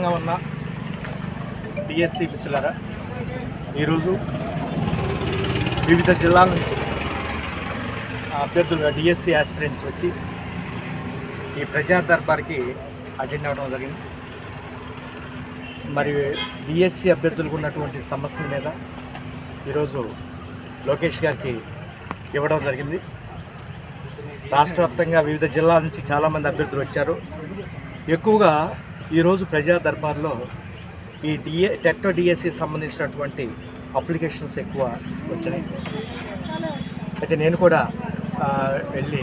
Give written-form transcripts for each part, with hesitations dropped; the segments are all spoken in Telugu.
ఉన్న డిఎస్సి మిత్రులారా, ఈరోజు వివిధ జిల్లాల నుంచి అభ్యర్థులు డిఎస్సి ఆస్పిరెంట్స్ వచ్చి ఈ ప్రజా దర్బార్కి అటెండ్ అవ్వడం జరిగింది. మరి డిఎస్సి అభ్యర్థులకు ఉన్నటువంటి సమస్యల మీద ఈరోజు లోకేష్ గారికి ఇవ్వడం జరిగింది. రాష్ట్ర వ్యాప్తంగా వివిధ జిల్లాల నుంచి చాలామంది అభ్యర్థులు వచ్చారు. ఎక్కువగా ఈరోజు ప్రజా దర్బార్లో ఈ టెట్ డిఎస్సి సంబంధించినటువంటి అప్లికేషన్స్ ఎక్కువ వచ్చినాయి. అయితే నేను కూడా వెళ్ళి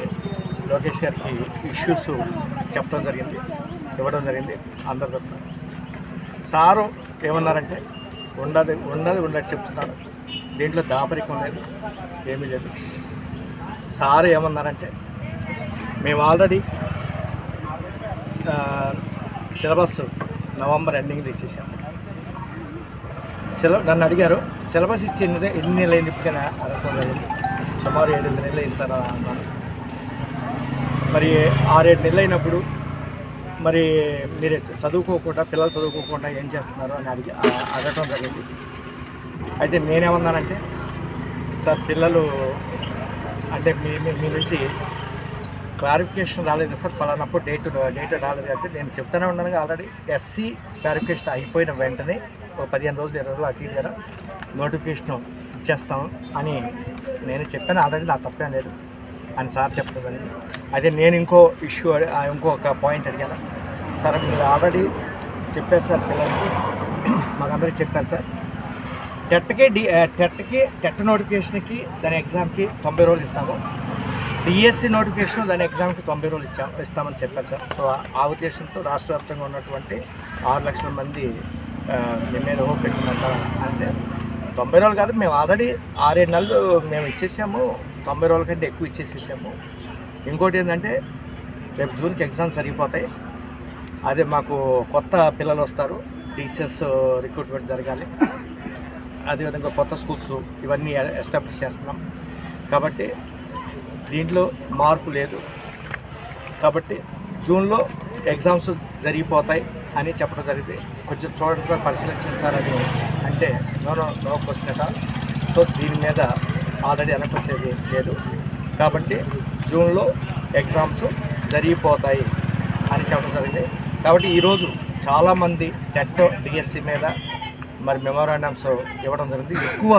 లోకేష్ గారికి ఇష్యూస్ చెప్పడం జరిగింది, ఇవ్వడం జరిగింది. అందరి సారు ఏమన్నారంటే ఉండదు చెప్తున్నారు, దీంట్లో దాపరికం లేదు, ఏమీ లేదు. సారు ఏమన్నారంటే మేము ఆల్రెడీ సిలబస్ నవంబర్ ఎండింగ్లో ఇచ్చేసాము. నన్ను అడిగారు సిలబస్ ఇచ్చి ఎన్ని నెలలు అయింది, ఇప్పటికైనా అనుకోలేదు. సుమారు 7-8 నెలలు అయింది సార్ అన్నాను. మరి 6-7 నెలలు అయినప్పుడు మరి మీరు చదువుకోకుండా, పిల్లలు చదువుకోకుండా ఏం చేస్తున్నారు అని అడగటం జరిగింది. అయితే నేనేమన్నానంటే, సార్ పిల్లలు అంటే మీ నుంచి క్లారిఫికేషన్ రాలేదు సార్, పలానప్పుడు డేట్ రాలేదు అంటే నేను చెప్తూనే ఉన్నాను. ఆల్రెడీ ఎస్సీ క్లారిఫికేషన్ అయిపోయిన వెంటనే 15 రోజులు 20 రోజులు అటు ఇటు నోటిఫికేషన్ ఇచ్చేస్తాం అని నేను చెప్పాను. ఆల్రెడీ నా తప్పేం లేదు అని సార్ చెప్తుందని. అయితే నేను ఇంకొక పాయింట్ అడిగాను. సార్ మీరు ఆల్రెడీ చెప్పారు సార్, పిల్లలకి మాకందరికీ చెప్పారు సార్, టెట్ నోటిఫికేషన్కి దాని ఎగ్జామ్కి 90 రోజులు ఇస్తాము, డిఎస్సి నోటిఫికేషన్ దాని ఎగ్జామ్కి 90 రోజులు ఇస్తామని చెప్పారు సార్. సో ఆ ఉద్దేశంతో రాష్ట్ర వ్యాప్తంగా ఉన్నటువంటి 6 లక్షల మంది మేము మీద హోప్ పెట్టుకున్నాం సార్. అంటే 90 రోజులు కాదు, మేము ఆల్రెడీ 6-7 నెలలు మేము ఇచ్చేసాము, 90 రోజుల కంటే ఎక్కువ ఇచ్చేసేసాము. ఇంకోటి ఏంటంటే రేపు జూన్కి ఎగ్జామ్స్ జరిగిపోతాయి. అదే మాకు కొత్త పిల్లలు వస్తారు, టీచర్స్ రిక్రూట్మెంట్ జరగాలి, అదేవిధంగా కొత్త స్కూల్స్ ఇవన్నీ ఎస్టాబ్లిష్ చేస్తున్నాం. కాబట్టి దీంట్లో మార్పు లేదు. కాబట్టి జూన్లో ఎగ్జామ్స్ జరిగిపోతాయి అని చెప్పడం జరిగింది. కొంచెం చూడండి సార్, పరిశీలించండి సార్ అని అంటే నో క్వశ్చన్ అట. సో దీని మీద ఆల్రెడీ వెనకొచ్చేది లేదు. కాబట్టి జూన్లో ఎగ్జామ్స్ జరిగిపోతాయి అని చెప్పడం జరిగింది. కాబట్టి ఈరోజు చాలామంది టెట్ డిఎస్సి మీద మరి మెమోరాండమ్స్ ఇవ్వడం జరిగింది. ఎక్కువ